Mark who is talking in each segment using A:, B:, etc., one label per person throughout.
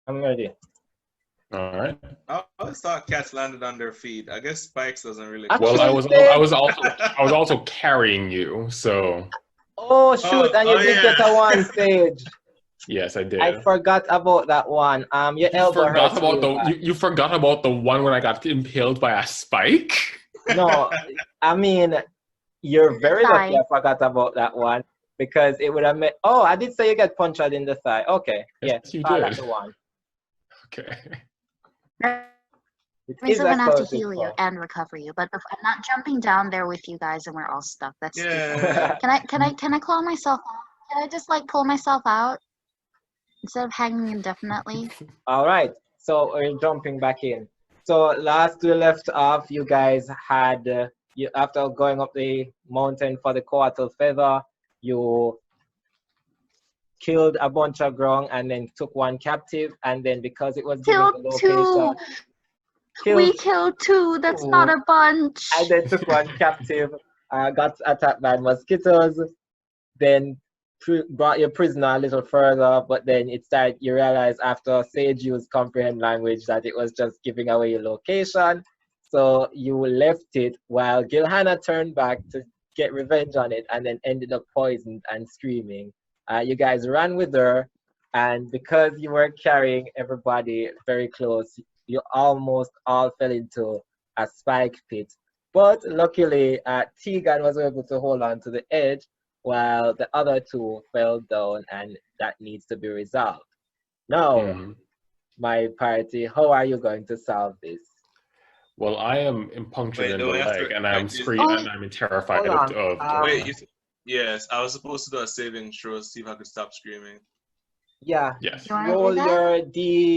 A: I'm ready.
B: All right.
C: I always thought cats landed on their feet. I guess spikes doesn't really.
B: Well, I
A: Actually,
B: was
A: Sage.
B: I was also carrying you, so
A: Oh shoot! And you did get a
C: yeah.
A: one, Sage.
B: yes, I did.
A: I forgot about that one. Your
B: You
A: elbow
B: forgot
A: hurts
B: about
A: real bad.
B: you forgot about the one when I got impaled by a spike?
A: No, I mean you're very lucky.
D: Thigh.
A: I forgot about that one because it would have made. Oh, I did say you get punched in the thigh. Okay,
B: Yes,
A: yeah,
B: you
A: call that
B: did.
A: the one.
B: Okay.
A: It
D: means
A: is
D: I'm
A: a
D: gonna have to
A: close
D: heal you
A: call.
D: and recover you, but I'm not jumping down there with you guys and we're all stuck. That's stupid.
C: Yeah.
D: Can I claw myself out? Can I just like pull myself out instead of hanging indefinitely?
A: All right, so we're jumping back in. So last we left off, you guys had you after going up the mountain for the Couatl feather, you killed a bunch of Grung and then took one captive, and then because it was given
D: Killed
A: the location,
D: two. We
A: killed
D: killed two. That's
A: two,
D: not a bunch.
A: and then took one captive, got attacked by mosquitoes, then brought your prisoner a little further, but then it started, you realize after Sage used comprehend language that it was just giving away your location. So you left it while Gilhanna turned back to get revenge on it and then ended up poisoned and screaming. You guys ran with her, and because you were carrying everybody very close, you almost all fell into a spike pit. But luckily, Tegan was able to hold on to the edge while the other two fell down, and that needs to be resolved. Now,
B: Mhm.
A: my party, how are you going to solve this?
B: Well, I am punctured
C: Wait,
B: in
C: don't
B: the
C: we have to?
B: leg, and I'm
C: Wait,
B: screaming,
D: Oh,
B: and I'm terrified
A: Hold on.
B: of
C: wait, yes, I was supposed to do a saving throw, see if I could stop screaming.
A: Yeah,
B: yes.
D: you wanna do
A: roll
D: that?
A: your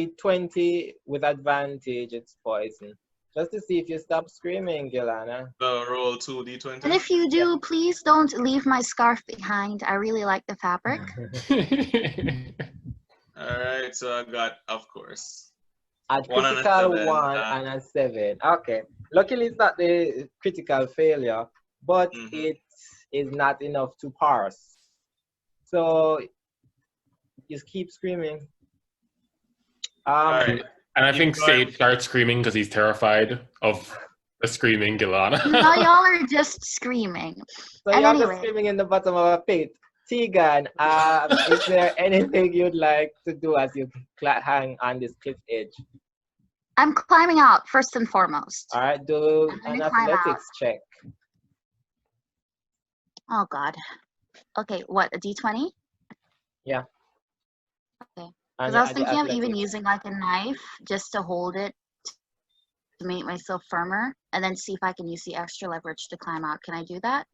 A: d20 with advantage, it's poison. Just to see if you stop screaming, Gilhanna.
C: So roll 2
D: And
C: d20.
D: if you do, please don't leave my scarf behind. I really like the fabric.
C: All right, so I got, of course,
A: A
C: 1 and a
A: critical
C: 7.
A: 1 and a 7. Okay. Luckily, it's not the critical failure, but it is not enough to parse. So just keep screaming.
C: All right.
B: And I
C: You
B: think
C: try-
B: Sage starts screaming because he's terrified of the screaming Gilhanna.
D: No, y'all are just screaming.
A: So
D: And
A: you're just
D: anyway.
A: screaming in the bottom of a pit. Tegan, is there anything you'd like to do as you hang on this cliff edge?
D: I'm climbing out first and foremost.
A: All right, do
D: I'm
A: an
D: gonna climb
A: athletics check.
D: Oh God. Okay, what, a d20?
A: Yeah.
D: Okay.
A: And
D: Because I was
A: add your
D: thinking of even
A: athletics.
D: using like a knife just to hold it to make myself firmer, and then see if I can use the extra leverage to climb out. Can I do that?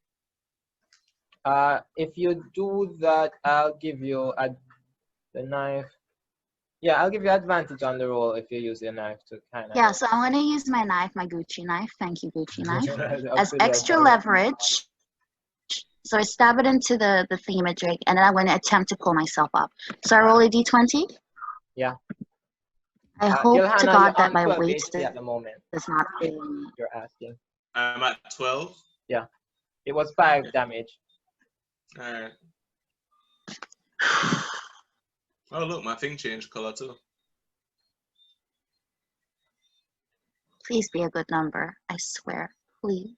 A: If you do that, I'll give you the knife. Yeah, I'll give you advantage on the roll if you use your knife to kind of.
D: Yeah, so I'm gonna use my knife, my Gucci knife. Thank you, Gucci knife, as
A: Absolutely.
D: extra leverage. So I stab it into the thingamajig, and then I'm going to attempt to pull myself up. So I roll a d20.
A: Yeah.
D: I hope
A: Gilhanna,
D: to
A: you're
D: God that
A: on
D: my
A: 12
D: weight
A: HP at the moment.
D: does not fail me.
A: You're asking.
C: I'm at 12.
A: Yeah. It was 5 damage.
C: All right. Oh, look, my thing changed color too.
D: Please be a good number. I swear. Please,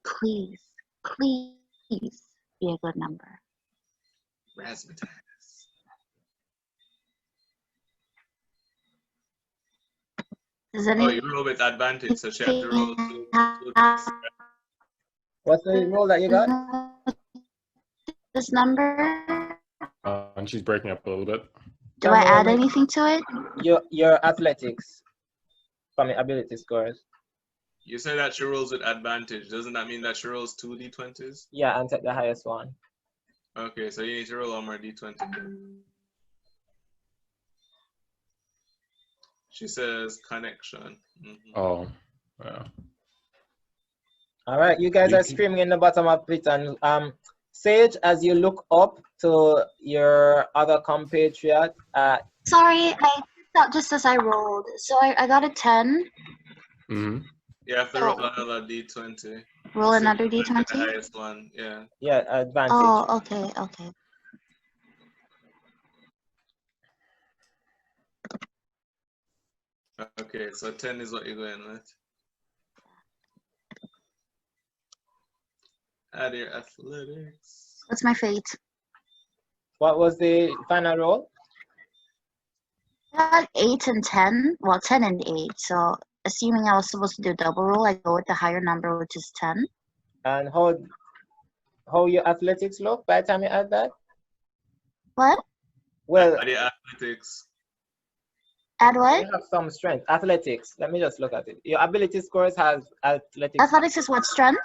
D: please, please be a good number.
C: Razzmatazz.
D: Does
C: Oh,
D: anyone
C: you roll with advantage, so she had to roll two dice.
A: What's the roll that you got?
D: this number?
B: And she's breaking up a little bit.
D: Do I add anything to it?
A: Your athletics from your ability scores.
C: You say that she rolls with advantage. Doesn't that mean that she rolls 2 d20s?
A: Yeah, and take the highest one.
C: Okay, so you need to roll one more d20. She says connection.
B: Oh, yeah.
A: All right, you guys are screaming in the bottom of it, and Sage, as you look up to your other compatriot,
D: Sorry, I thought just as I rolled. So I got a 10.
B: Mm-hmm.
C: You have to roll another d20.
D: Roll another
C: The
D: d20?
C: highest one, yeah.
A: Yeah, advantage.
D: Oh, okay, okay.
C: Okay, so 10 is what you're going with. Add your athletics.
D: What's my fate?
A: What was the final roll?
D: I had 8 and 10. Well, 10 and 8. So assuming I was supposed to do double roll, I go with the higher number, which is 10.
A: And how your athletics look by the time you add that?
D: What?
A: Well,
C: Add your athletics.
D: Add what?
A: you have some strength. Athletics. Let me just look at it. Your ability scores has athletics.
D: Athletics is what, strength?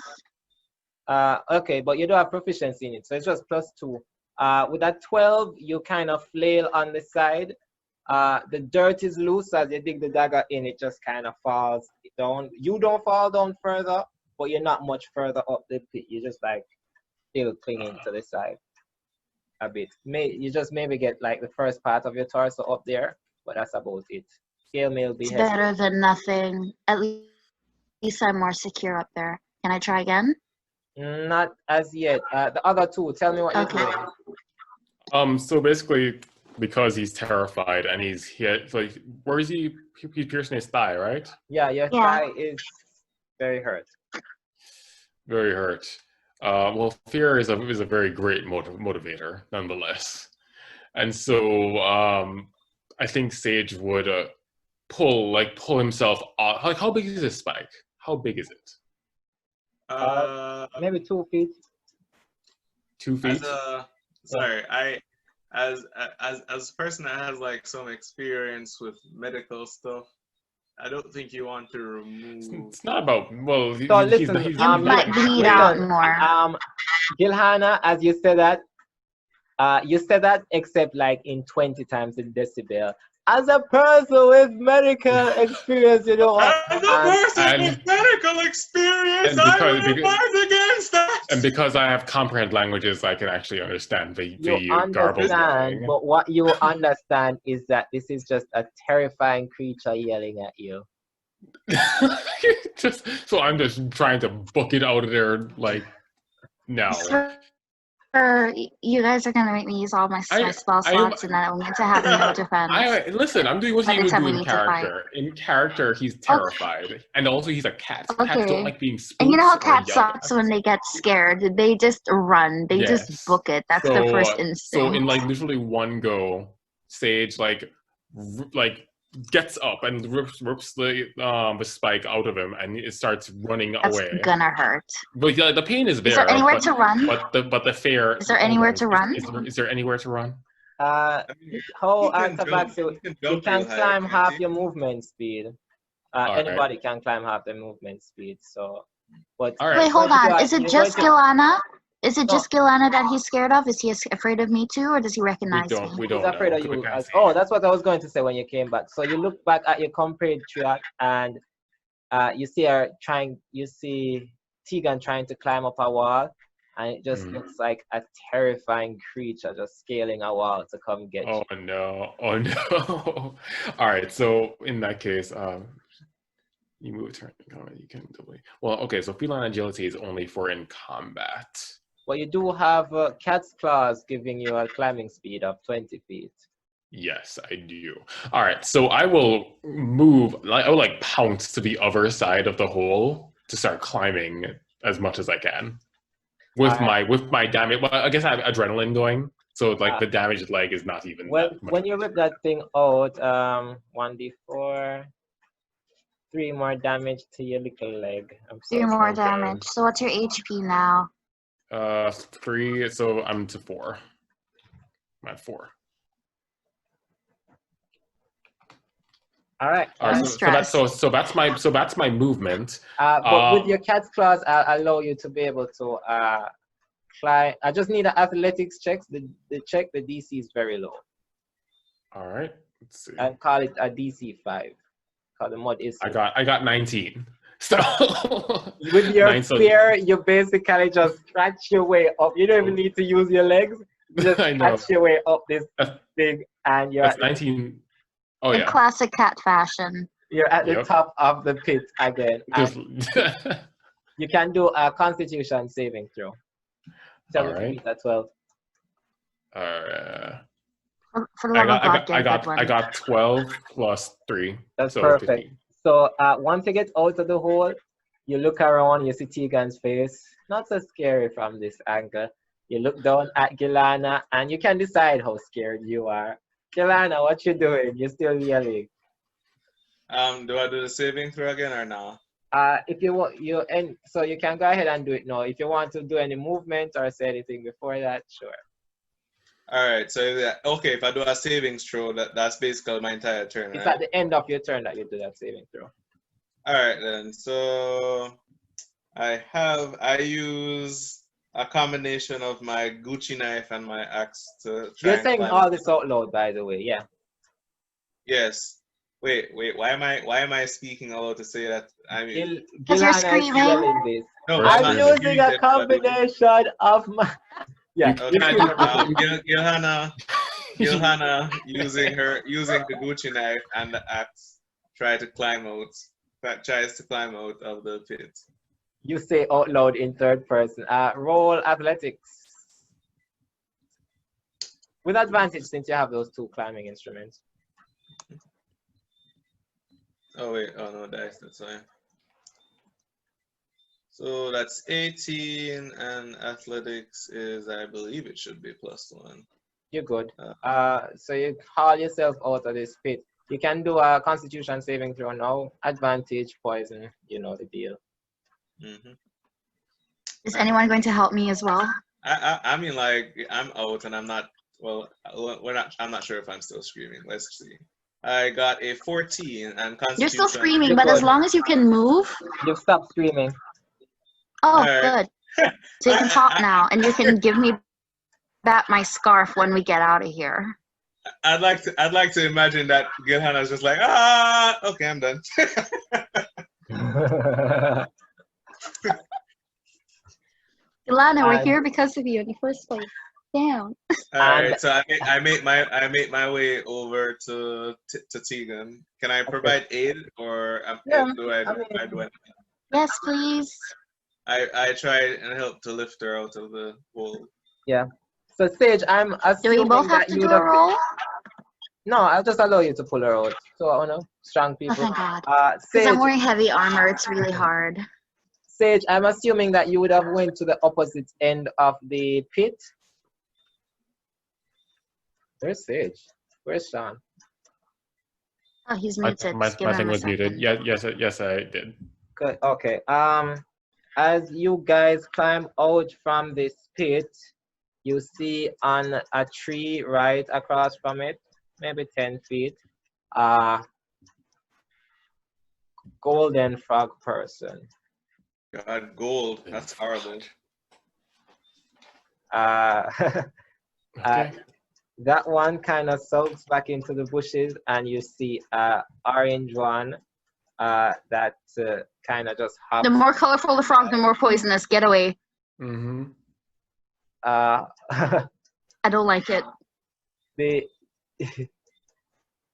A: Okay, but you don't have proficiency in it, so it's just +2. With that 12, you kind of flail on the side. The dirt is loose as you dig the dagger in. It just kind of falls down. You don't fall down further, but you're not much further up the pit. You're just like still clinging to the side a bit. You just maybe get like the first part of your torso up there, but that's about it. Scale mail
D: It's
A: behead.
D: better than nothing. At least I'm more secure up there. Can I try again?
A: Not as yet. The other two, tell me what you're
D: Okay.
A: doing.
B: So basically, because he's terrified and like, where is he? He's piercing his thigh, right?
A: Yeah, your thigh is very hurt.
B: Very hurt. Well, fear is a very great motivator, nonetheless. And so I think Sage would pull himself off. Like, how big is this spike? How big is it?
A: Maybe 2 feet.
B: 2 feet?
C: As a person that has like some experience with medical stuff, I don't think you want to remove.
B: It's not about, well,
A: So listen,
B: he's
D: You might bleed out more.
A: Gilhanna, as you said that, except like in 20 times the decibel. As a person with medical experience, you know.
C: As a person with medical experience, I would advise against that.
B: And because I have comprehend languages, I can actually understand the garbled
A: understand, but what you understand is that this is just a terrifying creature yelling at you.
B: So I'm just trying to book it out of there, like, now.
D: You guys are gonna make me use all my spell slots, and then I'll need to have no defense.
B: Listen, I'm doing what you would do in character. In character, he's terrified, and also he's a cat.
D: Okay.
B: Cats don't like being spooked.
D: And you know how cats sucks when they get scared? They just run. They just book it. That's their first instinct.
B: So in like literally one go, Sage like gets up and rips the spike out of him, and it starts running away.
D: That's gonna hurt.
B: But yeah, the pain is there.
D: Is there anywhere to run?
B: But the fear.
D: Is there anywhere to run?
B: Is there anywhere to run?
A: You can climb half your movement speed. Anybody can climb half their movement speed. So, but
D: wait, hold on. Is it just Gilhanna? Is it just Gilhanna that he's scared of? Is he afraid of me too, or does he recognize me?
B: We don't.
A: He's afraid of you. Oh, that's what I was going to say when you came back. So you look back at your compatriot, and you see Tegan trying to climb up a wall, and it just looks like a terrifying creature just scaling a wall to come get you.
B: Oh no! All right. So in that case, you move a turn. You can delay. Well, okay. So feline agility is only for in combat.
A: Well, you do have cat's claws giving you a climbing speed of 20 feet.
B: Yes, I do. All right, so I will move. I will like pounce to the other side of the hole to start climbing as much as I can with my damage. Well, I guess I have adrenaline going, so like the damaged leg is not even.
A: When you rip that thing out, 1d4, 3 more damage to your little leg.
D: 3 more damage. So what's your HP now?
B: 3. So I'm to 4. I'm at 4.
A: All right.
B: So that's my movement.
A: But with your cat's claws, I'll allow you to be able to climb. I just need an athletics check. The DC is very low.
B: All right. Let's see.
A: And call it a DC 5. Call the mod is.
B: I got 19. So
A: with your spear, you basically just scratch your way up. You don't even need to use your legs. You just scratch your way up this thing, and you're
B: at 19. Oh yeah.
D: In classic cat fashion.
A: You're at the top of the pit again. You can do a Constitution saving throw. 7 feet at 12.
D: For the love of God, get a good
B: I
D: one.
B: got 12 plus 3.
A: That's
B: so
A: perfect.
B: 15.
A: So once you get out of the hole, you look around, you see Tegan's face. Not so scary from this angle. You look down at Gilhanna, and you can decide how scared you are. Gilhanna, what you doing? You're still yelling.
C: Do I do the saving throw again or no?
A: If you want, so you can go ahead and do it now. If you want to do any movement or say anything before that, sure.
C: All right. So okay, if I do a savings throw, that's basically my entire turn.
A: It's
C: right?
A: at the end of your turn that you do that saving throw.
C: All right then. So I use a combination of my Gucci knife and my axe to try
A: You're
C: and
A: saying
C: climb
A: all
C: up.
A: this out loud, by the way. Yeah.
C: Yes. Wait. Why am I speaking aloud to say that? I mean,
D: Because you're
A: Gilhanna is
D: screaming.
A: yelling this.
C: no,
B: We're
C: I'm
A: I'm
C: not
A: using
C: screaming
A: a
C: it, but I do it.
A: combination of my. Yeah.
C: Okay.
B: You
C: Gilhanna using the Gucci knife and the axe tries to climb out of the pit.
A: You say out loud in third person. Roll athletics. With advantage since you have those two climbing instruments.
C: Oh wait, oh no, dice, that's fine. So that's 18, and athletics is, I believe it should be +1.
A: You're good. So you haul yourself out of this pit. You can do a constitution saving throw now. Advantage, poison, you know the deal.
C: Mm-hmm.
D: Is anyone going to help me as well?
C: I mean, like, I'm out and I'm not, well, I'm not sure if I'm still screaming. Let's see. I got a 14 and constitution.
D: You're still screaming,
A: You're
D: but as
A: good.
D: long as you can move.
A: You've stopped screaming.
D: Oh,
C: Alright.
D: good. So you can talk now, and you can give me back my scarf when we get out of here.
C: I'd like to imagine that Gilhanna's just like, okay, I'm done.
D: Gilhanna, we're here because of you in the first place. Down.
C: Alright, so I make my way over to Tegan. Can I provide aid, or
A: Yeah,
C: do I
A: I
C: do
A: mean-
C: it?
D: Yes, please.
C: I try and help to lift her out of the hole.
A: Yeah. So Sage, I'm
D: Do
A: assuming
D: we both have
A: that
D: to
A: you
D: do
A: would
D: a
A: have.
D: roll?
A: No, I'll just allow you to pull her out. So I know strong
D: Oh,
A: people.
D: thank God. Because
A: Sage,
D: I'm wearing heavy armor. It's really hard.
A: Sage, I'm assuming that you would have went to the opposite end of the pit. Where's Sage? Where's Shaun?
D: Oh, he's
B: my
D: muted.
B: my
D: Just give him
B: thing
D: a
B: was muted.
D: second.
B: Yes, I did.
A: Good. Okay. As you guys climb out from this pit, you see on a tree right across from it, maybe 10 feet, golden frog person.
C: God, gold. That's horrible.
B: Okay.
A: That one kind of soaks back into the bushes, and you see a orange one that kind of just hops.
D: The more colorful the frog, the more poisonous. Get away.
B: Mm-hmm.
A: Uh,
D: I don't like it.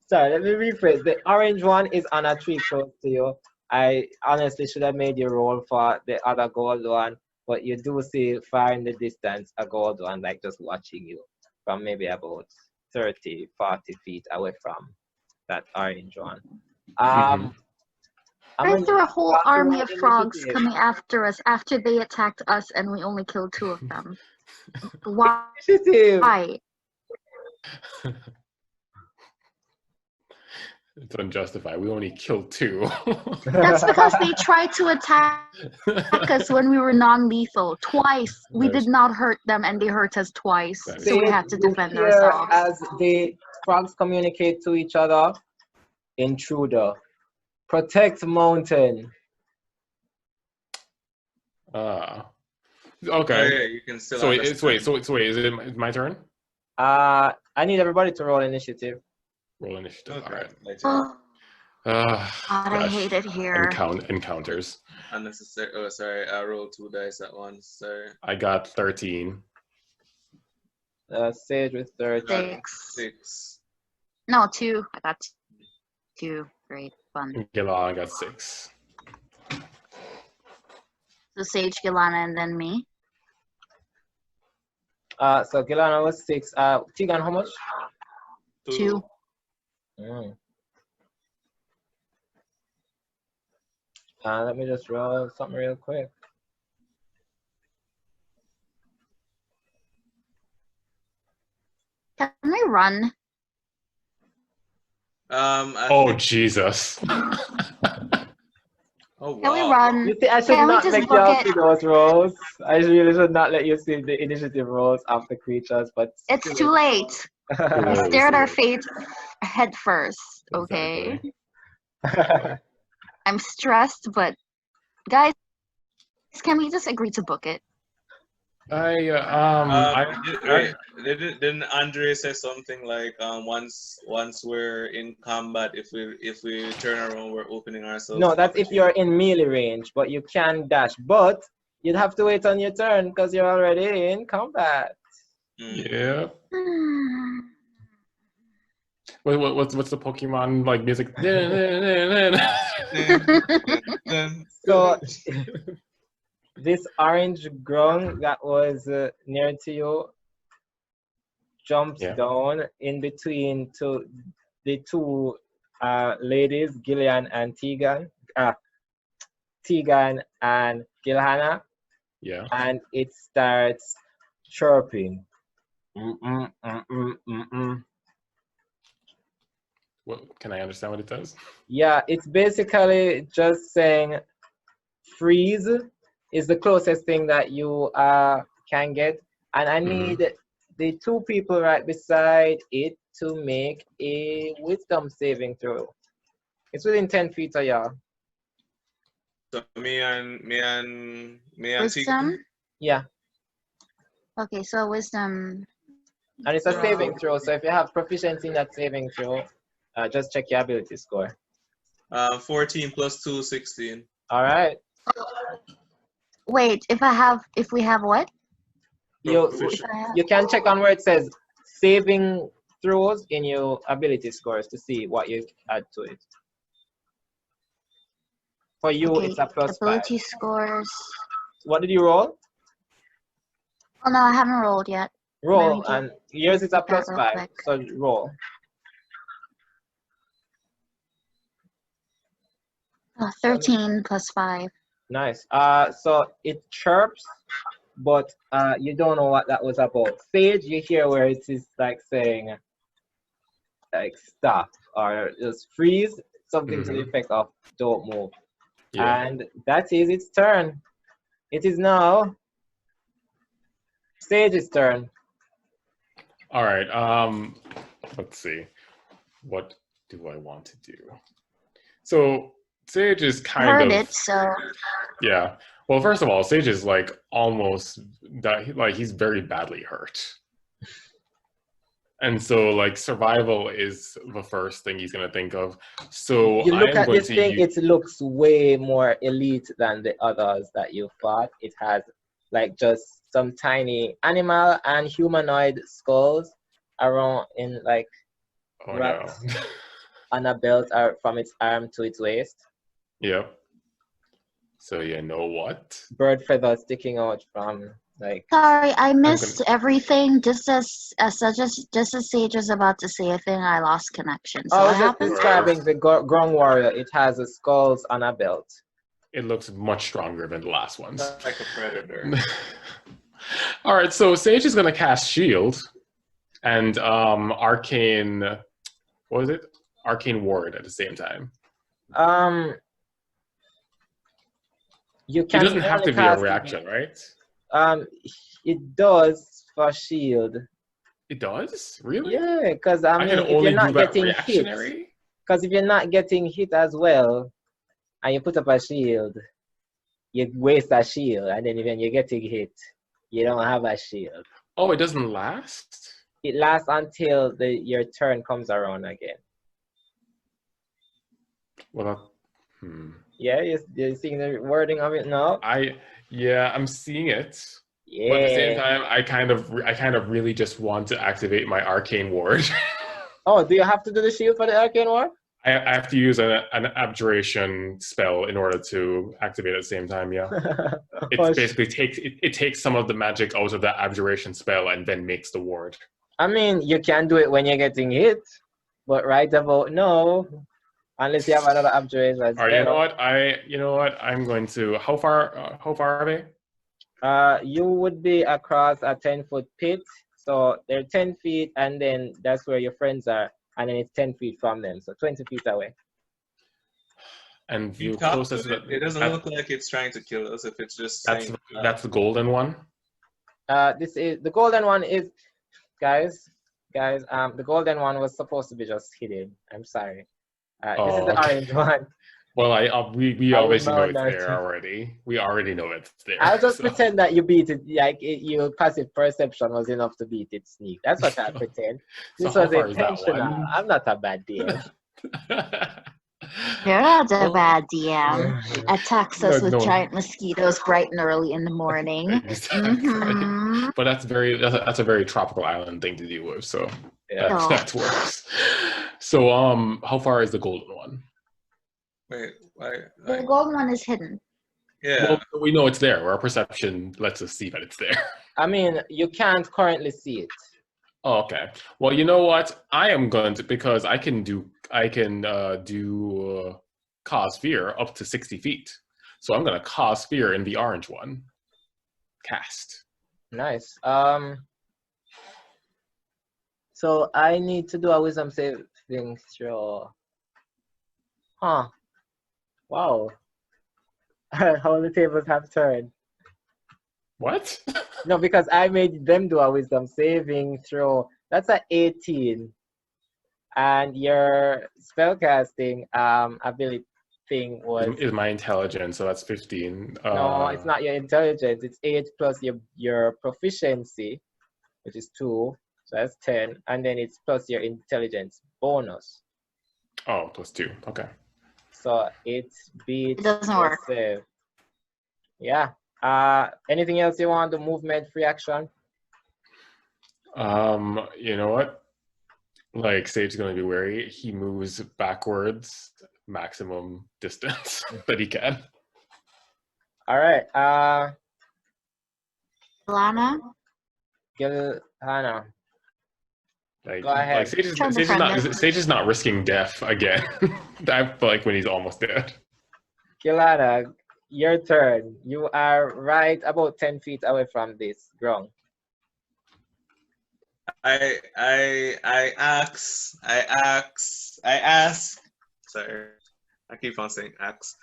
A: Sorry, let me rephrase. The orange one is on a tree close to you. I honestly should have made you roll for the other gold one, but you do see far in the distance a gold one, like just watching you from maybe about 30, 40 feet away from that orange one. I'm
D: Why is there a whole army of
A: initiative.
D: frogs coming after us after they attacked us and we only killed 2 of them? Why?
A: Initiative.
D: Why?
B: It's unjustified. We only killed 2.
D: That's because they tried to attack us when we were non-lethal twice. We did not hurt them, and they hurt us twice.
B: That is
D: So we
A: Sage,
D: had to
A: you
D: defend
A: hear
D: ourselves.
A: as the frogs communicate to each other, intruder, protect mountain.
B: Okay.
C: Oh, yeah, you can still.
B: So
C: understand.
B: wait. Is it my turn?
A: I need everybody to roll initiative.
B: Roll initiative.
C: Okay.
B: All right.
D: Oh, God, I
B: Gosh.
D: hate it here.
B: Encounters.
C: Unnecessary. Oh, sorry. I rolled 2 dice at once. Sorry.
B: I got 13.
A: Sage with 30.
C: 6.
D: No, 2. I got 2. Great fun.
B: Gilhanna got 6.
D: So Sage, Gilhanna, and then me.
A: So Gilhanna was 6. Tegan, how much?
D: 2.
A: Mm. Let me just roll something real quick.
D: Can we run?
B: Oh, Jesus.
C: Oh,
D: Can we
C: wow.
D: run?
A: You see, I should
D: Can we
A: not
D: just
A: make
D: book
A: y'all
D: it?
A: see those rolls. I really should not let you see the initiative rolls of the creatures, but
D: It's
A: still.
D: too late. We
B: Yeah,
D: stared our
B: see
D: fate head first. Okay.
B: Exactly.
D: I'm stressed, but guys, can we just agree to book it?
C: Wait, didn't Andre say something like once we're in combat, if we turn around, we're opening ourselves?
A: No, that's if you're in melee range, but you can dash. But you'd have to wait on your turn because you're already in combat.
B: Yeah. What's the Pokemon like music?
A: So this orange Grung that was near to you jumps down in between the two ladies, Gillian and Tegan. Tegan and Gilhanna.
B: Yeah.
A: And it starts chirping. Mm-mm, mm-mm, mm-mm.
B: What, can I understand what it does?
A: Yeah, it's basically just saying freeze is the closest thing that you can get. And I need the two people right beside it to make a wisdom saving throw. It's within 10 feet of y'all.
C: So me and
D: Wisdom?
C: Tegan?
A: Yeah.
D: Okay, so wisdom.
A: And it's a saving throw, so if you have proficiency in that saving throw, just check your ability score.
C: 14 plus 2, 16.
A: All right.
D: Wait, if we have what?
A: You can check on where it says saving throws in your ability scores to see what you add to it. For you,
D: Okay,
A: it's a plus
D: ability
A: 5.
D: scores.
A: What did you roll?
D: Oh no, I haven't rolled yet.
A: Roll, and yours is a
D: get that
A: plus
D: real
A: 5,
D: quick.
A: so roll.
D: 13 plus 5.
A: Nice. So it chirps, but you don't know what that was about. Sage, you hear where it is like saying, like stop or just freeze, something to the effect of don't move.
B: Yeah.
A: And that is its turn. It is now Sage's turn.
B: All right. Let's see. What do I want to do? So Sage is kind of.
D: Heard it, so.
B: Yeah. Well, first of all, Sage is like almost like he's very badly hurt. And so like survival is the first thing he's gonna think of. So
A: You look
B: I am
A: at
B: going
A: this
B: to
A: thing, it looks way more elite than the others that you fought. It has like just some tiny animal and humanoid skulls around in like wrapped on a belt or from its arm to its waist.
B: Yep. So you know what?
A: Bird feathers sticking out from like.
D: Sorry, I missed everything. Just as Sage was about to say a thing, I lost connection. So
A: I was
D: what
A: just
D: happened?
A: describing the Grung warrior. It has skulls on a belt.
B: It looks much stronger than the last ones.
C: Like a predator.
B: All right, so Sage is going to cast Shield and Arcane. What was it? Arcane Ward at the same time.
A: You can.
B: It doesn't have to be a reaction, right?
A: It does for shield.
B: It does? Really?
A: Yeah, because I mean,
B: can
A: if
B: only
A: you're not
B: do that
A: getting hit,
B: reactionary?
A: because if you're not getting hit as well, and you put up a shield, you waste a shield, and then when you're getting hit, you don't have a shield.
B: Oh, it doesn't last?
A: It lasts until your turn comes around again.
B: Well,
A: Yeah, you're seeing the wording of it now?
B: I'm seeing it.
A: Yeah.
B: But at the same time, I kind of really just want to activate my Arcane Ward.
A: Oh, do you have to do the shield for the Arcane Ward?
B: I have to use an abjuration spell in order to activate at the same time, yeah. It basically takes some of the magic out of that abjuration spell and then makes the ward.
A: I mean, you can do it when you're getting hit, but right about now, unless you have another observation that's
B: All right, you know
A: better.
B: what? You know what? I'm going to. How far are they?
A: You would be across a 10-foot pit. So they're 10 feet, and then that's where your friends are, and then it's 10 feet from them, so 20 feet away.
B: And
C: You
B: the
C: talk to
B: closest
C: it. It doesn't look like it's trying to kill us. If it's just saying
B: that's the golden one.
A: This is the golden one. Is guys. The golden one was supposed to be just hidden. I'm sorry. This is
B: Oh,
A: the
B: okay.
A: orange one.
B: Well, we
A: I
B: obviously know
A: remember
B: it's there
A: that.
B: already. We already know it's there.
A: I'll just
B: So.
A: pretend that you beat it. Like your passive perception was enough to beat its sneak. That's what I pretend.
B: So
A: This
B: how
A: was
B: far is that
A: intentional.
B: one?
A: I'm not a bad DM.
D: You're not a
B: Well,
D: bad DM. Attacks us with
B: no.
D: giant mosquitoes bright and early in the morning.
B: Exactly. But that's a very tropical island thing to deal with. So
A: Yeah.
B: that works. So how far is the golden one?
C: wait,
D: The golden one is hidden.
C: yeah.
B: Well, we know it's there. Our perception lets us see that it's there.
A: I mean, you can't currently see it.
B: Oh, okay. Well, you know what? I am going to, because I can do cause fear up to 60 feet. So I'm going to cause fear in the orange one. Cast.
A: Nice. So I need to do a wisdom saving throw. Huh. Wow. How the tables have turned.
B: What?
A: No, because I made them do a wisdom saving throw. That's an 18. And your spellcasting ability thing was
B: Is my intelligence, so that's 15.
A: no, it's not your intelligence. It's 8 plus your proficiency, which is 2. So that's 10. And then it's plus your intelligence bonus.
B: Oh, plus 2. Okay.
A: So it beats
D: It doesn't work.
A: save. Yeah. Anything else you want? The movement, free action?
B: You know what? Like Sage's gonna be wary. He moves backwards maximum distance that he can.
A: All right. Gilhanna.
B: Like,
A: Go ahead.
B: Sage is not risking death again. I feel like when he's almost dead.
A: Gilhanna, your turn. You are right about 10 feet away from this Grung.
C: I ask. Sorry, I keep on saying ask.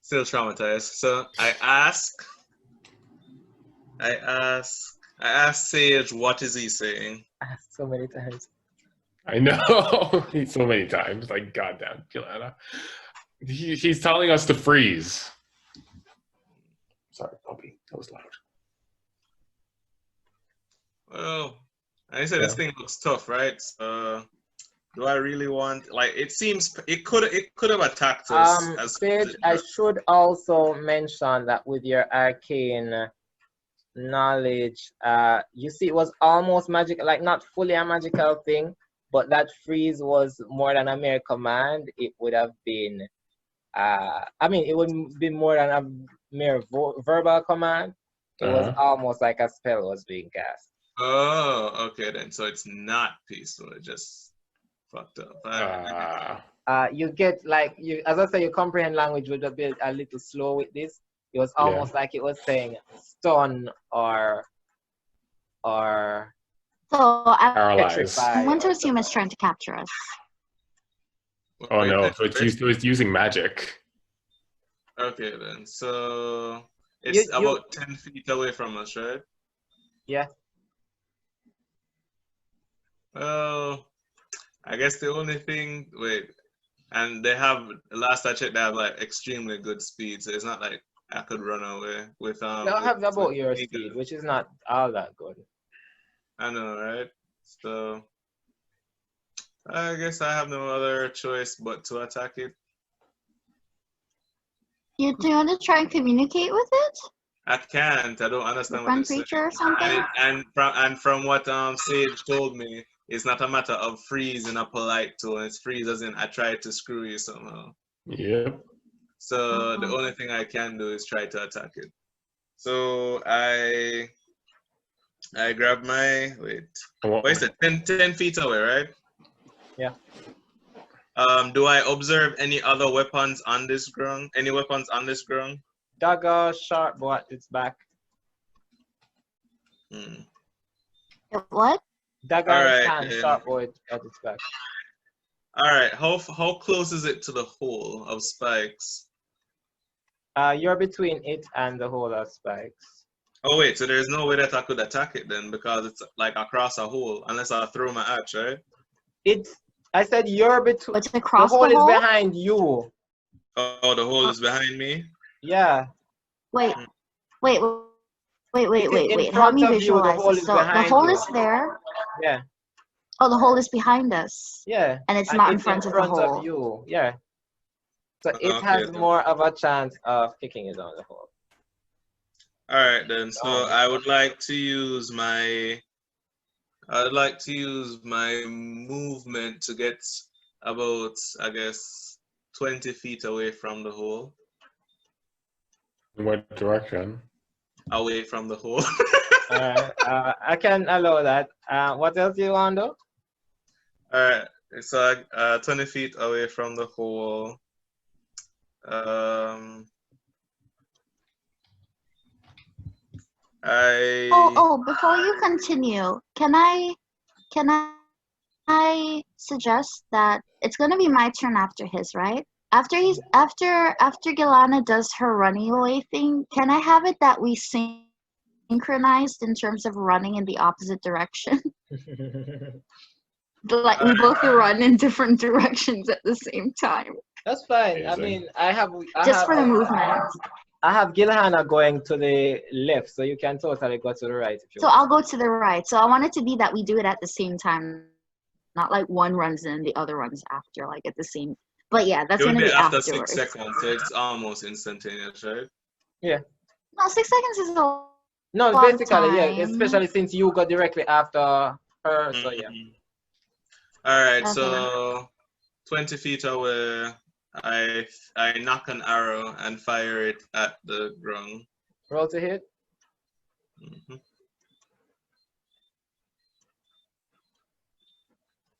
C: Still traumatized. So I ask Sage, what is he saying?
A: So many times.
B: I know. So many times. Like, goddamn, Gilhanna. He's telling us to freeze. Sorry, puppy. That was loud.
C: Well, I said this thing looks tough, right? So, do I really want? Like, it seems it could have attacked us.
A: Sage, I should also mention that with your arcane knowledge, you see, it was almost magic, like not fully a magical thing, but that freeze was more than a mere command. It would have been, I mean, it wouldn't be more than a mere verbal command. It was almost like a spell was being cast.
C: Oh, okay then. So it's not peaceful. It just fucked up.
A: You get like as I say, you comprehend language would have been a little slow with this. It was almost like it was saying stun or
D: So
B: paralyzed.
D: I'm going to assume it's trying to capture us.
B: Oh no! So it's using magic.
C: Okay then. So it's about 10 feet away from us, right?
A: Yeah.
C: Well, I guess the only thing, and they have, last I checked, they have like extremely good speed, so it's not like I could run away with
A: They'll have about your speed, which is not all that good.
C: I know, right? So I guess I have no other choice but to attack it.
D: You do you want to try and communicate with it?
C: I can't. I don't understand what
D: it's saying. Creature or something?
C: And from what Sage told me, it's not a matter of freeze in a polite tone. It's freeze as in I tried to screw you somehow.
B: Yep.
C: So the only thing I can do is try to attack it. So I I grab my wait.
B: What
C: What is it? 10 feet away, right?
A: Yeah.
C: Do I observe any other weapons on this ground? Any weapons on this ground?
A: Dagger, sharp bow at its back.
C: Hmm.
D: What?
A: Dagger
C: All
A: in its
C: right,
A: hand,
C: then.
A: sharp bow at its back.
C: All right. How close is it to the hole of spikes?
A: You're between it and the hole of spikes.
C: Oh wait, so there's no way that I could attack it then because it's like across a hole unless I throw my axe, right?
A: I said you're between.
D: What's
A: The
D: across
A: hole
D: the
A: is
D: hole?
A: behind you.
C: Oh, the hole is behind me.
A: Yeah.
D: Wait, wait,
A: In
D: wait. Help
A: front
D: me
A: of you, the
D: visualize
A: hole
D: this.
A: is
D: So the
A: behind
D: hole
A: you.
D: is there.
A: Yeah.
D: Oh, the hole is behind us.
A: Yeah.
D: And it's
A: And
D: not in
A: it's
D: front of the hole.
A: you. Yeah. So it
C: Okay,
A: has
C: then.
A: more of a chance of kicking it down the hole.
C: All right then. So I would like to use my. I'd like to use my movement to get about, I guess, 20 feet away from the hole.
B: In what direction?
C: Away from the hole.
A: I can allow that. What else do you want to do?
C: All right. So 20 feet away from the hole.
D: Before you continue, can I suggest that it's gonna be my turn after his, right? After Gilhanna does her running away thing, can I have it that we synchronized in terms of running in the opposite direction? Like we both run in different directions at the same time.
A: That's fine. I
B: Amazing.
A: mean, I have
D: For the movement.
A: I have Gilhanna going to the left, so you can totally go to the right if you
D: So
A: want.
D: I'll go to the right. So I want it to be that we do it at the same time, not like one runs in, the other runs after, like at the same. But yeah, that's
C: It would
D: gonna be
C: after
D: afterwards.
C: 6 seconds, so it's almost instantaneous, right?
A: Yeah.
D: No, 6 seconds is a
A: No,
D: long
A: basically, yeah,
D: time.
A: especially since you go directly after her, so yeah.
C: All right,
D: Okay.
C: so 20 feet away, I knock an arrow and fire it at the Grung.
A: Roll to hit.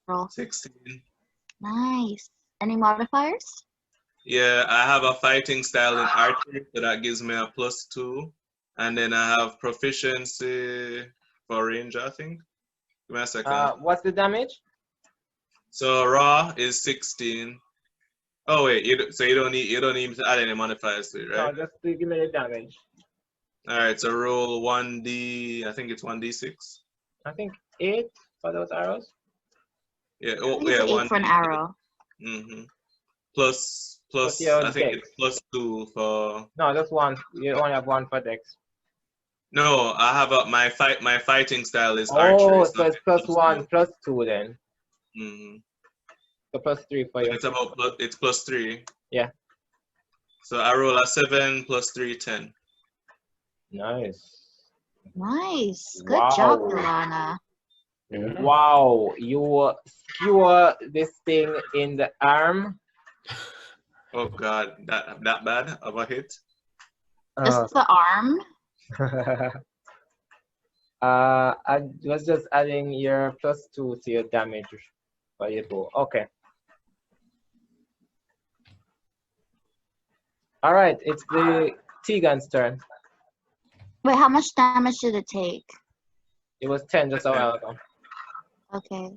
D: Roll.
C: 16.
D: Nice. Any modifiers?
C: Yeah, I have a fighting style in archery, so that gives me a +2. And then I have proficiency for range, I think. Give me a second.
A: What's the damage?
C: So raw is 16. Oh wait, you don't need to add any modifiers to it, right?
A: No, just give me the damage.
C: All right, so roll 1d. I think it's 1d6.
A: I think 8 for those arrows.
C: Yeah.
D: I
C: Oh
D: think
C: yeah,
D: it's 8 for an arrow.
C: Plus.
A: your
C: I think
A: dex.
C: it's +2 for.
A: No, just one. You only have one for dex.
C: No, I have my fighting style is
A: Oh,
C: archery.
A: so it's +1, +2 then. So +3 for you.
C: It's +3.
A: Yeah.
C: So I roll a 7 + 3, 10.
A: Nice.
D: Nice. Good job, Gilhanna.
B: Yeah.
A: Wow, you skewer this thing in the arm.
C: Oh God, that bad of a hit?
D: Just the arm.
A: I was just adding your +2 to your damage for your bow. Okay. All right, it's the Tegan's turn.
D: Wait, how much damage did it take?
A: It was 10 just a while ago.
D: Okay.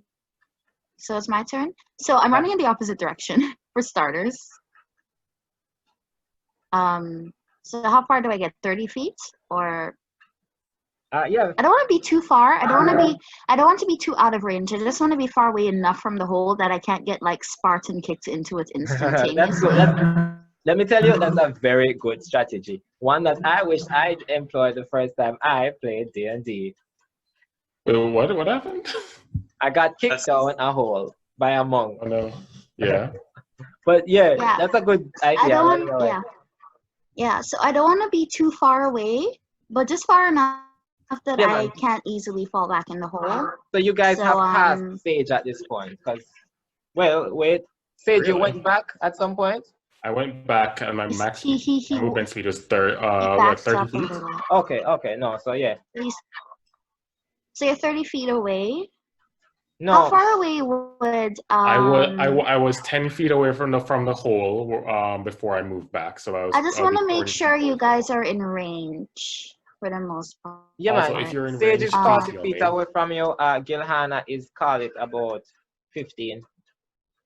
D: So it's my turn. So I'm running in the opposite direction for starters. So how far do I get? 30 feet or?
A: Yeah.
D: I don't want to be too far. I don't want to be too out of range. I just want to be far away enough from the hole that I can't get like Spartan kicked into it instantaneously.
A: That's good. Let me tell you, that's a very good strategy. One that I wish I'd employed the first time I played D&D.
B: What happened?
A: I got kicked down a hole by a monk.
B: Oh no. Yeah.
A: But yeah, that's a good idea.
D: Yeah, so I don't want to be too far away, but just far enough that I can't easily fall back in the hole.
A: So you guys have passed Sage at this point, because, well, wait, Sage, you went back at some point?
B: I went back and my max movement speed was 30 feet.
A: Okay, no, so yeah.
D: So you're 30 feet away.
A: No.
D: How far away would
B: I was 10 feet away from the hole before I moved back. So
D: I just want to make sure you guys are in range for the most part.
A: Yeah,
B: also,
A: man.
B: if you're in
A: Sage
B: range,
A: is
B: please
A: 40
B: heal
A: feet
B: me.
A: away from you. Gilhanna is, call it, about 15.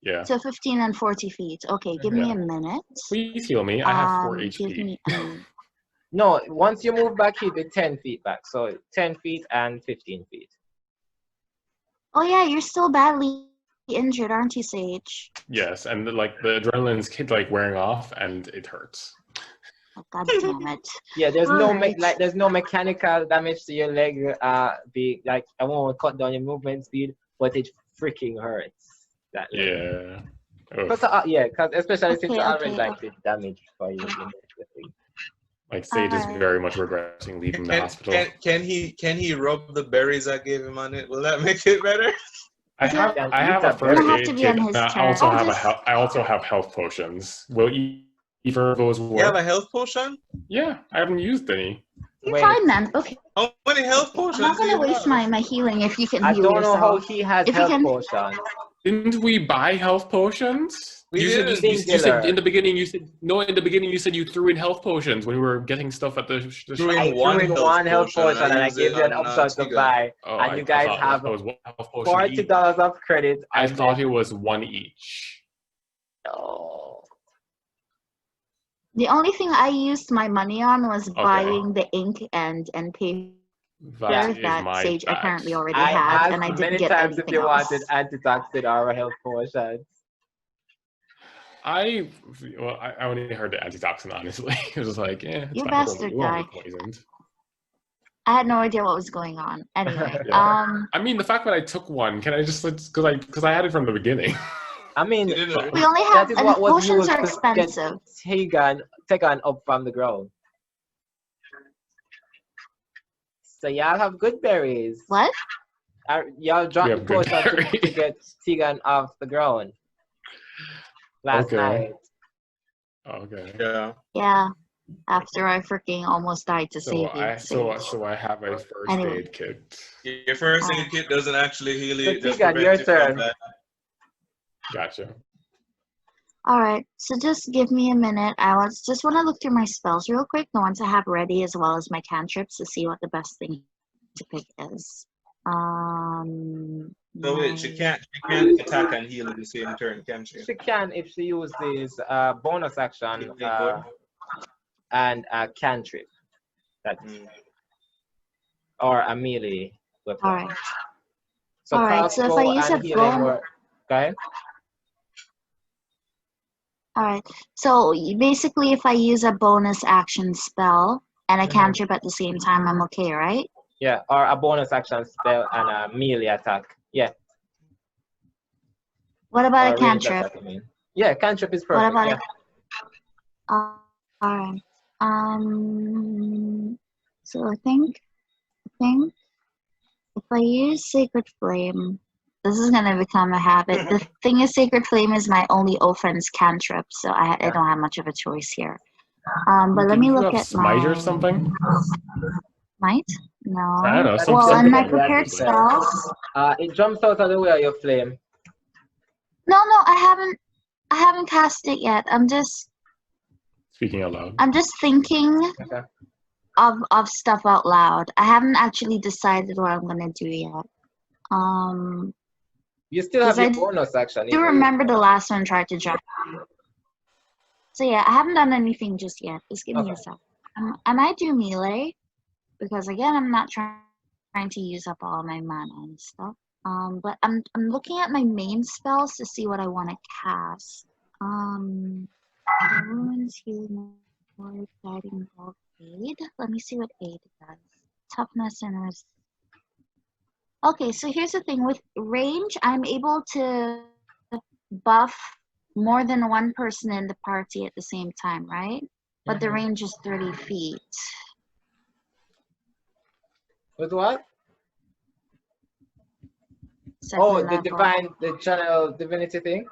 B: Yeah.
D: So 15 and 40 feet. Okay, give me a minute.
B: Please heal me. I have 4
D: Give
B: HP.
D: me a minute.
A: No, once you move back, he'll be 10 feet back. So 10 feet and 15 feet.
D: Oh yeah, you're still badly injured, aren't you, Sage?
B: Yes, and the adrenaline's like wearing off, and it hurts.
D: Oh, God damn it.
A: Yeah, there's
D: Alright.
A: there's no mechanical damage to your leg. Be like, I won't cut down your movement speed, but it freaking hurts. That leg.
B: Yeah.
A: Because especially since you already
D: Okay.
A: did damage for you.
B: Like Sage is very much regretting leaving the hospital.
C: Can he rub the berries I gave him on it? Will that make it better?
B: I have a first
D: It'll have
B: aid
D: to be
B: kit.
D: on his
B: I
D: turn.
B: also
D: Oh,
B: have
D: just-
B: I also have health potions. Will either of those work?
C: You have a health potion?
B: Yeah, I haven't used any.
D: You're fine then. Okay.
C: How many health
D: I'm
C: potions
D: not
C: do you
D: gonna waste
C: have?
D: my healing if you can
A: I
D: heal
A: don't know how
D: yourself.
A: he has
D: If you
A: health
D: can-
A: potions.
B: Didn't we buy health potions?
C: We
B: You
C: did.
B: said in the beginning. You said you threw in health potions when we were getting stuff at the
C: Threw
B: shop.
C: in
A: I threw in one health potion and I
C: used
A: gave
C: it
A: you an
C: on,
A: option to
C: Tegan.
A: buy.
B: Oh,
A: And you guys have
B: that was one health potion each.
A: $40 of credit.
B: I
A: and
B: thought
A: then-
B: it was one each.
A: Oh.
D: The only thing I used my money on was buying the ink and paper
B: That is
D: that
B: my
D: Sage
B: bad.
D: apparently already
A: I
D: had,
A: asked
D: and I didn't
A: many
D: get
A: times if
D: anything
A: you
D: else.
A: wanted antitoxin or health potions.
B: I only heard the antitoxin, honestly. It was like, it's
D: You
B: fine.
D: bastard
B: We won't
D: guy.
B: be poisoned.
D: I had no idea what was going on. Anyway,
B: Yeah. I mean, the fact that I took one, can I just, because I had it from the beginning.
A: I mean,
C: You didn't-
D: we only have,
A: that is
D: and
A: what was
D: potions
A: used
D: are
A: to
D: expensive.
A: get Tegan up from the ground. So y'all have good berries.
D: What?
A: Y'all
B: We
A: dropped
B: have
A: the
B: good
A: potion to
B: berries.
A: get Tegan off the ground last night.
B: Okay.
C: Yeah.
D: Yeah. After I freaking almost died to
B: So
D: save you.
B: so I have a first
D: Anyway.
B: aid kit.
C: Your first aid kit doesn't actually heal you.
A: So
C: It just
A: Tegan, your
C: prevents you from
A: turn.
C: that.
B: Gotcha.
D: Alright, so just give me a minute. I just want to look through my spells real quick, the ones I have ready, as well as my cantrips, to see what the best thing to pick is.
C: So wait, she can't attack and heal at the same turn, can she?
A: She can if she uses bonus action
C: Yeah.
A: and a cantrip. That's or a melee weapon.
D: Alright.
A: So
D: Alright, so if I
A: crossbow
D: use
A: and
D: a
A: healing
D: bone-
A: work. Okay.
D: Alright, so basically if I use a bonus action spell and a cantrip at the same time, I'm okay, right?
A: Yeah, or a bonus action spell and a melee attack. Yeah.
D: What about
A: or
D: a
A: ranged
D: cantrip?
A: attack, I mean. Yeah, cantrip is
D: What
A: perfect.
D: about
A: yeah.
D: Alright. So I think if I use Sacred Flame, this is gonna become a habit. The thing is, Sacred Flame is my only offense cantrip, so I don't have much of a choice here. But let me look at
B: Smite
D: my
B: or something.
D: Might? No.
B: I don't know.
A: That's
D: Well,
A: just
D: and my
A: something
D: prepared
A: that-
D: spells.
A: It jumps out of the way of your flame.
D: No, I haven't cast it yet. I'm just
B: Speaking aloud.
D: thinking
A: Okay.
D: of stuff out loud. I haven't actually decided what I'm gonna do yet.
A: You still have
D: Because
A: your
D: I
A: bonus action.
D: do remember the last one tried to jump. So yeah, I haven't done anything just yet. Just give me a sec. I might do melee because again, I'm not trying to use up all my mana and stuff. But I'm looking at my main spells to see what I want to cast. Ruins, healing, word, guiding bolt, aid. Let me see what aid does. Toughness and resist. Okay, so here's the thing with range, I'm able to buff more than one person in the party at the same time, right? But the range is 30 feet.
A: With what?
D: Second level.
A: the channel divinity thing?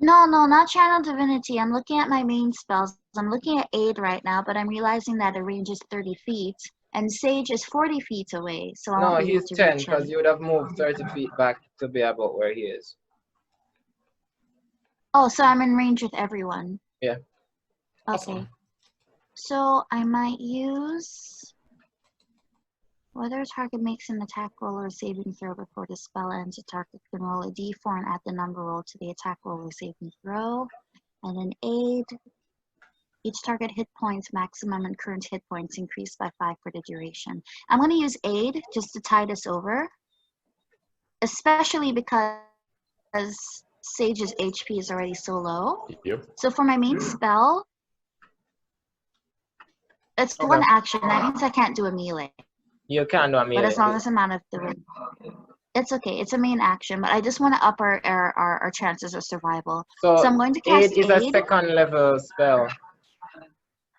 D: No, not channel divinity. I'm looking at my main spells. I'm looking at aid right now, but I'm realizing that the range is 30 feet. And Sage is 40 feet away, so I
A: No,
D: won't be able
A: he's
D: to
A: 10
D: reach
A: because
D: him.
A: you would have moved 30 feet back to be about where he is.
D: Oh, so I'm in range with everyone.
A: Yeah.
D: Okay.
B: Awesome.
D: So I might use whether a target makes an attack roll or saving throw before the spell ends, a target can roll a d4 and add the number rolled to the attack roll or saving throw. And then aid. Each target hit points maximum and current hit points increase by 5 for the duration. I'm going to use aid just to tide us over, especially because Sage's HP is already so low.
B: Yep.
D: So for my main spell, it's
A: Okay.
D: one action. That means I can't do a melee.
A: You can do a
D: But
A: melee.
D: as long as I'm out of the way, it's okay. It's a main action, but I just want to up our chances of survival. So I'm going to cast
A: aid is a second level spell.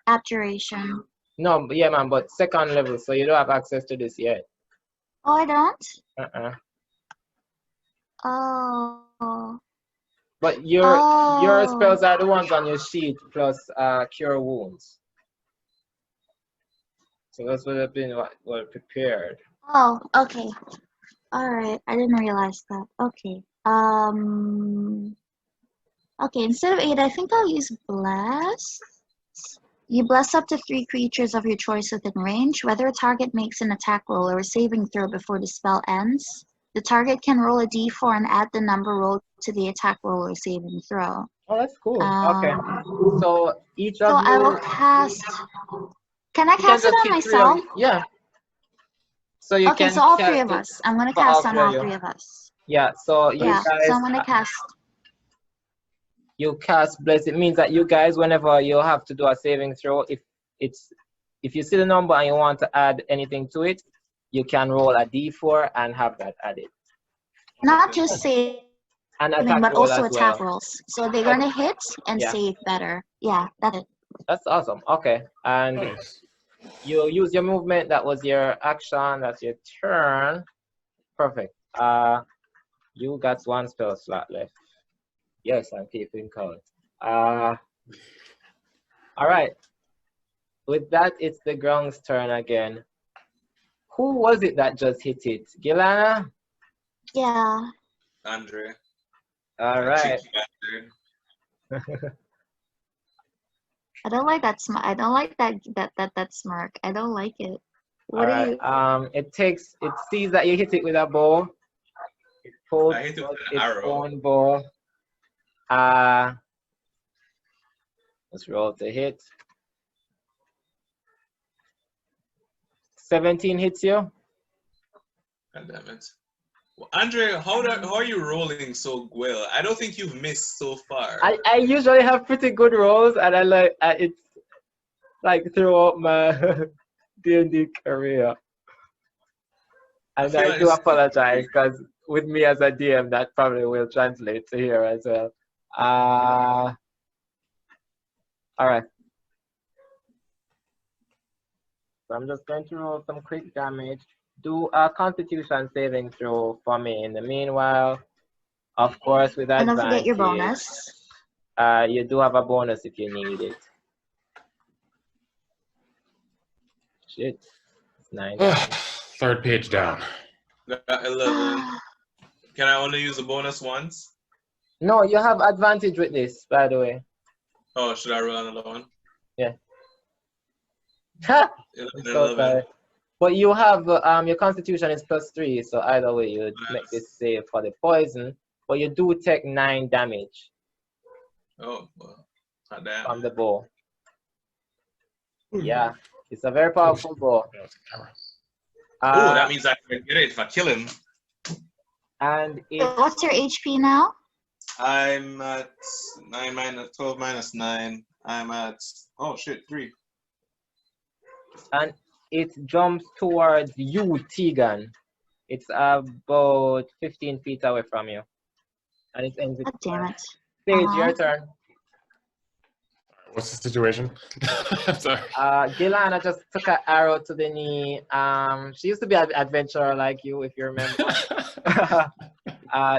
D: Abjuration.
A: No, yeah, man, but second level, so you don't have access to this yet.
D: Oh, I don't?
A: Uh-uh.
D: Oh.
A: But your spells are the ones on your sheet plus cure wounds. So that's what have been what prepared.
D: Oh, okay. All right. I didn't realize that. Okay. Okay, instead of aid, I think I'll use bless. You bless up to 3 creatures of your choice within range. Whether a target makes an attack roll or a saving throw before the spell ends, the target can roll a d4 and add the number rolled to the attack roll or saving throw.
A: Oh, that's cool. Okay. So each of
D: So
A: you.
D: I will cast. Can I
A: You can
D: cast it
A: just
D: on
A: hit 3 of
D: myself?
A: you. Yeah. So you
D: Okay,
A: can
D: so all
A: cast
D: 3 of
A: it
D: us. I'm gonna
A: for all
D: cast on
A: 3 of
D: all
A: you.
D: 3 of us.
A: Yeah. So you
D: Yeah.
A: guys.
D: So I'm gonna cast.
A: You cast bless. It means that you guys, whenever you have to do a saving throw, if you see the number and you want to add anything to it, you can roll a d4 and have that added.
D: Not just saving,
A: An attack
D: but
A: roll
D: also
A: as
D: attack
A: well.
D: rolls. So they're gonna hit and
A: Yeah.
D: save better. Yeah, that's it.
A: That's awesome. Okay. And
B: Nice.
A: you use your movement. That was your action. That's your turn. Perfect. You got 1 spell slot left. Yes, I'm keeping count. All right. With that, it's the Grung's turn again. Who was it that just hit it? Gilhanna?
D: Yeah.
C: Andre.
A: All right.
D: I don't like that smirk. I don't like that smirk. I don't like it. What
A: All
D: are you?
A: right. It sees that you hit it with a bow. It pulls
C: I hit it with an
A: its
C: arrow.
A: own bow. Let's roll to hit. 17 hits you.
C: God damn it. Well, Andre, how are you rolling so well? I don't think you've missed so far.
A: I usually have pretty good rolls, and it's like throughout my D&D career. And I do apologize because with me as a DM, that probably will translate to here as well. All right. So I'm just going to roll some quick damage. Do a Constitution saving throw for me. In the meanwhile, of course, with
D: And
A: advantage.
D: don't forget your bonus.
A: You do have a bonus if you need it. Shit. It's 9.
B: Third page down.
C: Got 11. Can I only use a bonus once?
A: No, you have advantage with this, by the way.
C: Oh, should I roll another one?
A: Yeah. Ha!
C: 11.
A: But you have your Constitution is +3, so either way you make this save for the poison. But you do take 9 damage.
C: Oh, well, not damn.
A: From the bow. Yeah, it's a very powerful bow.
C: Oh, that means I can get it if I kill him.
A: And
D: what's your HP now?
C: I'm at 12 minus 9. I'm at 3.
A: And it jumps towards you, Tegan. It's about 15 feet away from you. And it ends.
D: God damn it.
A: Sage, your turn.
B: What's the situation? I'm sorry.
A: Gilhanna just took an arrow to the knee. She used to be an adventurer like you, if you remember.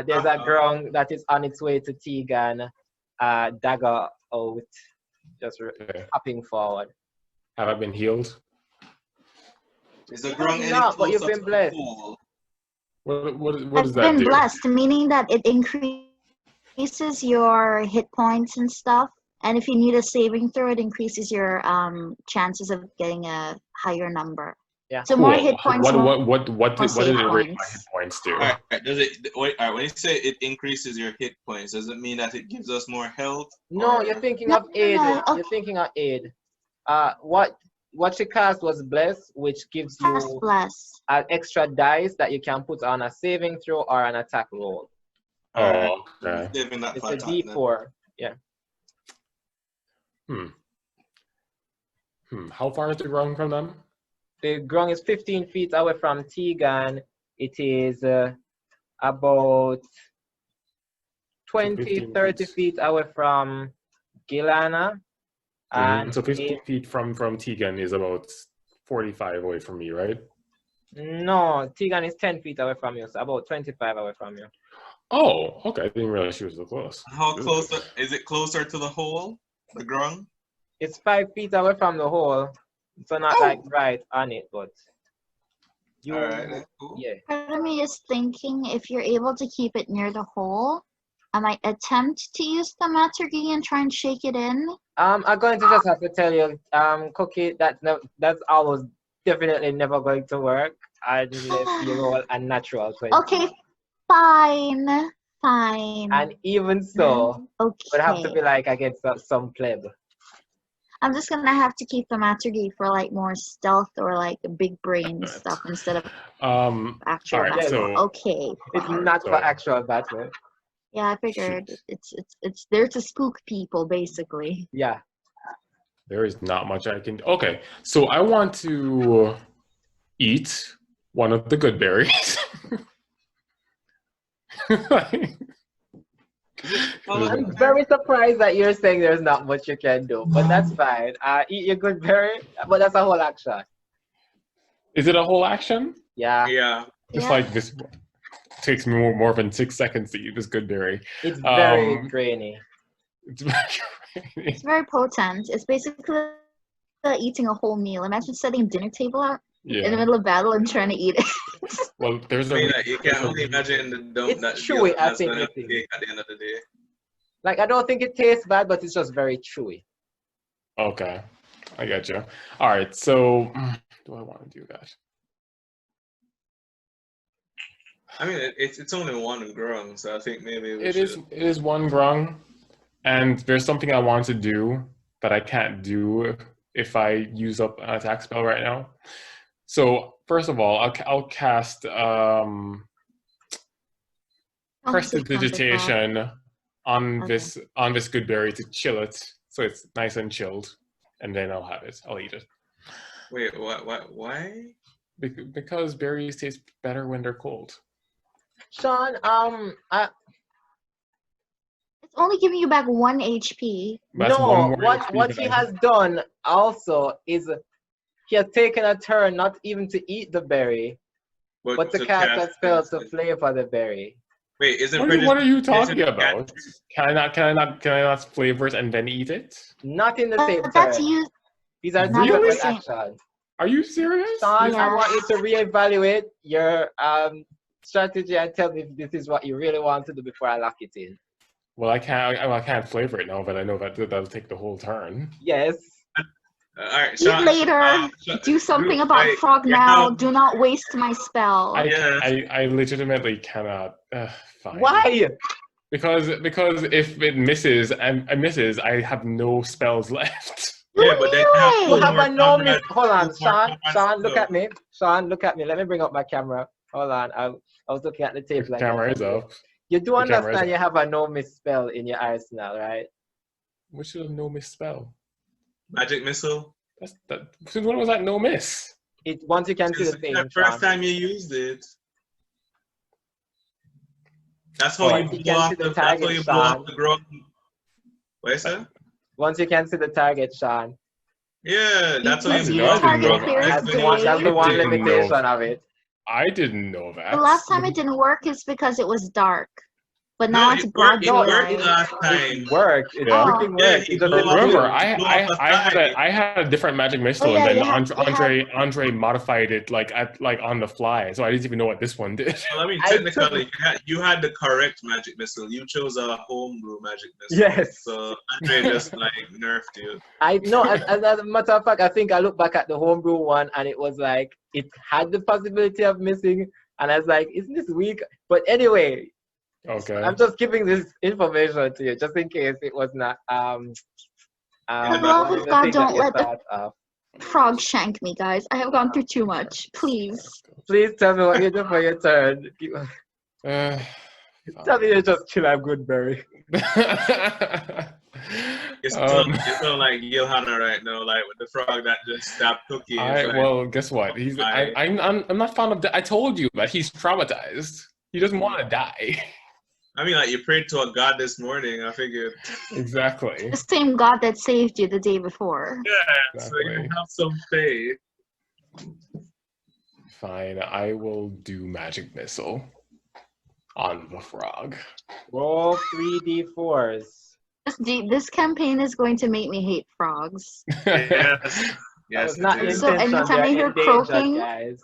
A: There's a Grung that is on its way to Tegan. Dagger out, just hopping forward.
B: Have I been healed?
C: Is the Grung any
A: not, but you've
C: closer
A: been
C: to the
A: blessed.
C: hole?
B: What does
D: I've
B: that
D: been
B: do?
D: blessed, meaning that it increases your hit points and stuff. And if you need a saving throw, it increases your chances of getting a higher number.
A: Yeah.
D: So more hit points.
B: What did
D: save
B: it raise my
D: points.
B: hit points to?
C: All right. Does it? Wait. All right. When you say it increases your hit points, does it mean that it gives us more health?
A: No,
C: or-
A: you're thinking
D: No,
A: of aid.
D: no, okay.
A: You're thinking of aid. What she cast was bless, which gives
D: Cast
A: you
D: bless.
A: an extra dice that you can put on a saving throw or an attack roll.
C: All right.
B: Oh, okay.
C: Saving that
A: It's
C: for
A: a
C: attack then.
A: D4. Yeah.
B: How far is the Grung from them?
A: The Grung is 15 feet away from Tegan. It is about 20,
B: 15
A: 30
B: feet.
A: feet away from Gilhanna. And
B: So 15 feet from Tegan is about 45 away from me, right?
A: No, Tegan is 10 feet away from you, so about 25 away from you.
B: Oh, okay. I didn't realize she was so close.
C: How close is it? Closer to the hole, the Grung?
A: It's 5 feet away from the hole, so not like right on it, but you,
C: All right. Then, cool.
A: yeah.
D: Part of me is thinking if you're able to keep it near the hole, I might attempt to use the Maturgi and try and shake it in.
A: I'm going to just have to tell you, Cookie, that's almost definitely never going to work unless you roll a natural 20.
D: Okay, fine.
A: And even so,
D: Okay.
A: it would have to be like against some pleb.
D: I'm just gonna have to keep the Maturgi for like more stealth or like big brain stuff instead of actual
B: all right,
D: battle.
B: so
D: Okay.
A: It's
D: fine.
A: not for
B: So-
A: actual battle.
D: Yeah, I figured
B: Shoot.
D: it's there to spook people basically.
A: Yeah.
B: there is not much I can do. Okay, so I want to eat one of the good berries.
A: I'm very surprised that you're saying there's not much you can do, but that's fine. Eat your good berry, but that's a whole action.
B: Is it a whole action?
A: Yeah.
C: Yeah.
B: Just
D: Yeah.
B: like this takes me more than 6 seconds to eat this good berry.
A: It's very
B: Um,
A: grainy.
B: It's very
D: It's very potent. It's basically eating a whole meal. Imagine setting a dinner table out in the
B: yeah.
D: middle of battle and trying to eat it.
B: Well, there's
C: I
B: a
C: mean, you can only imagine the dump
A: It's
C: that
A: chewy,
C: Gil
A: I
C: has
A: think
C: gonna
A: it is.
C: take at the end of the day.
A: Like, I don't think it tastes bad, but it's just very chewy.
B: Okay, I got you. All right, so do I want to do that?
C: I mean, it's only one Grung, so I think maybe we
B: It
C: should.
B: is one Grung, and there's something I want to do that I can't do if I use up an attack spell right now. So first of all, I'll cast Prestidigitation on
D: Okay.
B: this good berry to chill it, so it's nice and chilled, and then I'll have it. I'll eat it.
C: Wait, what? Why?
B: Because berries taste better when they're cold.
A: Shaun,
D: It's only giving you back 1 HP.
B: That's
A: no,
B: one more
A: what
B: HP
A: he
B: that I-
A: has done also is he has taken a turn not even to eat the berry, but to cast a spell to flavor the berry.
C: Wait, isn't
B: What are you talking
C: isn't-
B: about? Can I not flavor it and then eat it?
A: Not in the same
D: That's
A: turn.
D: you.
A: These are
D: Not
A: two
D: in the
A: separate
D: same-
A: actions.
B: Are you serious?
A: Shaun, I
D: Yeah.
A: want you to reevaluate your strategy and tell me if this is what you really want to do before I lock it in.
B: Well, I can't flavor it now, but I know that'll take the whole turn.
A: Yes.
C: All right,
D: Eat
C: Shaun,
D: later. Do something about
C: wait,
D: frog
C: yeah,
D: now.
C: no.
D: Do not waste my spell.
B: I legitimately cannot. Fine.
A: Why?
B: Because if it misses and misses, I have no spells left.
C: Yeah, but they
D: knew
C: have
D: it.
A: You have a no miss.
C: combat-
A: Hold on,
C: more
A: Shaun.
C: combat
A: Shaun, look
C: skill.
A: at me. Shaun, look at me. Let me bring up my camera. Hold on. I was looking at the tape.
B: The camera is up.
A: You do
B: The camera is
A: understand you
B: up.
A: have a no miss spell in your arsenal, right?
B: Which is a no miss spell?
C: Magic missile.
B: Since when was that no miss?
A: It once you can see the
C: Since
A: thing.
C: the first
A: Shaun.
C: time you used it. That's how
A: Oh,
C: you
A: you
C: blow
A: can
C: off
A: see
C: the.
A: the
C: That's how
A: target,
C: you blow off
A: Shaun.
C: the Grung. What is that?
A: Once you can see the target, Shaun.
C: Yeah, that's how
B: You
C: you
B: know
C: blow off the
B: target
C: Grung.
B: clear as
A: That's
C: That's
A: the one. That's the one
B: didn't know.
A: limitation of it.
B: I didn't know that.
D: The last time it didn't work is because it was dark. but now it's broad
C: it worked
D: daylight.
C: last time.
A: It worked. It
B: Yeah.
A: freaking
C: Yeah,
A: worked.
C: he
A: It just
C: blew
A: didn't
C: up
A: do
B: Remember,
A: it.
B: I had a different magic missile,
D: Oh, yeah,
B: and then
D: you had-
B: Andre modified it like on the fly, so I didn't even know what this one did.
C: Well, I mean,
A: I
C: technically, you had the correct magic missile. You chose a homebrew magic missile.
A: Yes.
C: So Andre just like nerfed you.
A: I know. As a matter of fact, I think I look back at the homebrew one, and it was like it had the possibility of missing, and I was like, "Isn't this weak?" But anyway,
B: Okay.
A: I'm just giving this information to you, just in case it was not.
D: For the love of God, don't let the frog shank me, guys. I have gone through too much. Please.
A: Please tell me what you do for your turn.
B: Uh,
A: Tell me you just chill out, Goodberry.
C: You sound like Gilhanna right now, like with the frog that just stopped cooking.
B: well, guess what? I'm not fond of that. I told you that he's traumatized. He doesn't want to die.
C: I mean, like you prayed to a god this morning. I figured.
B: Exactly.
D: The same God that saved you the day before.
C: Yeah, so you
B: Exactly.
C: have some faith.
B: Fine, I will do magic missile on the frog.
A: Roll 3d4s.
D: This campaign is going to make me hate frogs.
C: Yes. Yes.
A: It's not
C: it is.
D: So anytime I hear croaking-
A: guys.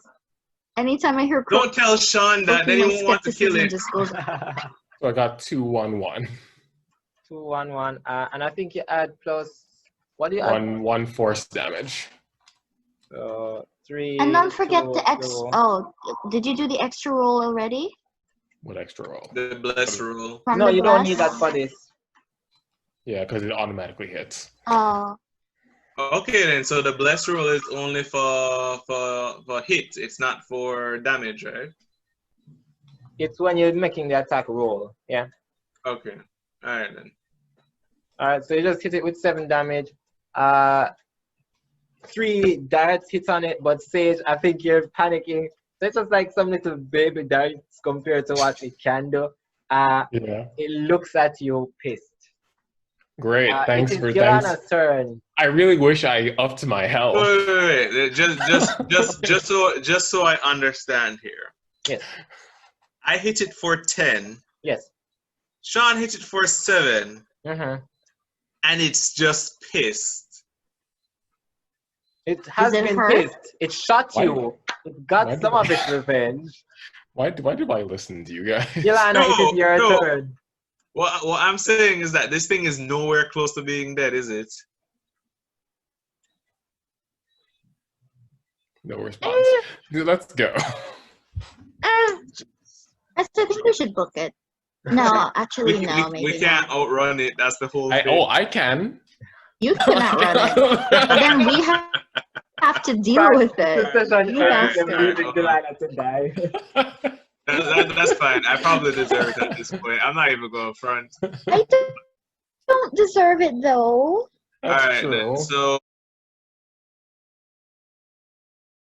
D: Anytime I hear
C: Don't tell Shaun that. Then he
D: my
C: won't want to kill
D: skepticism
C: it.
D: just goes.
B: So I got 2-1-1.
A: 2-1-1. And I think you add plus. What do you add?
B: One force damage.
A: So 3.
D: And don't forget
A: 2,
D: the
A: two.
D: Oh, did you do the extra roll already?
B: What extra roll?
C: The bless rule.
D: From
A: No,
D: the
A: you don't
D: bless?
A: need that for this.
B: Yeah, because it automatically hits.
D: Oh,
C: Okay, then. So the bless rule is only for hit. It's not for damage, right?
A: It's when you're making the attack roll. Yeah.
C: Okay. All right then.
A: Alright, so you just hit it with 7 damage. 3 darts hit on it, but Sage, I think you're panicking. So it's just like some little baby darts compared to what it can do.
B: Yeah.
A: It looks at you pissed.
B: Great. Thanks
A: it is
B: for
A: Gilhanna's
B: thanks.
A: turn.
B: I really wish I upped my health.
C: Wait. Just so I understand here.
A: Yes.
C: I hit it for 10.
A: Yes.
C: Shaun hit it for 7.
A: Mm-hmm.
C: And it's just pissed.
A: It has
D: it
A: been
D: hurt?
A: pissed. It shot you. It got some of its revenge.
B: Why do I listen to you guys?
A: Gilhanna, it is your turn.
C: What I'm saying is that this thing is nowhere close to being dead, is it?
B: No response. Dude, let's go.
D: I think we should book it. No, actually, no, maybe
C: we can't
D: not.
C: outrun it. That's the whole thing.
B: I can.
D: You cannot run it. But then we have to deal with it. You bastard.
A: leaving Gilhanna to die.
C: That's fine. I probably deserve it at this point. I'm not even going front.
D: I don't deserve it though.
B: That's
C: All right,
B: true.
C: then. So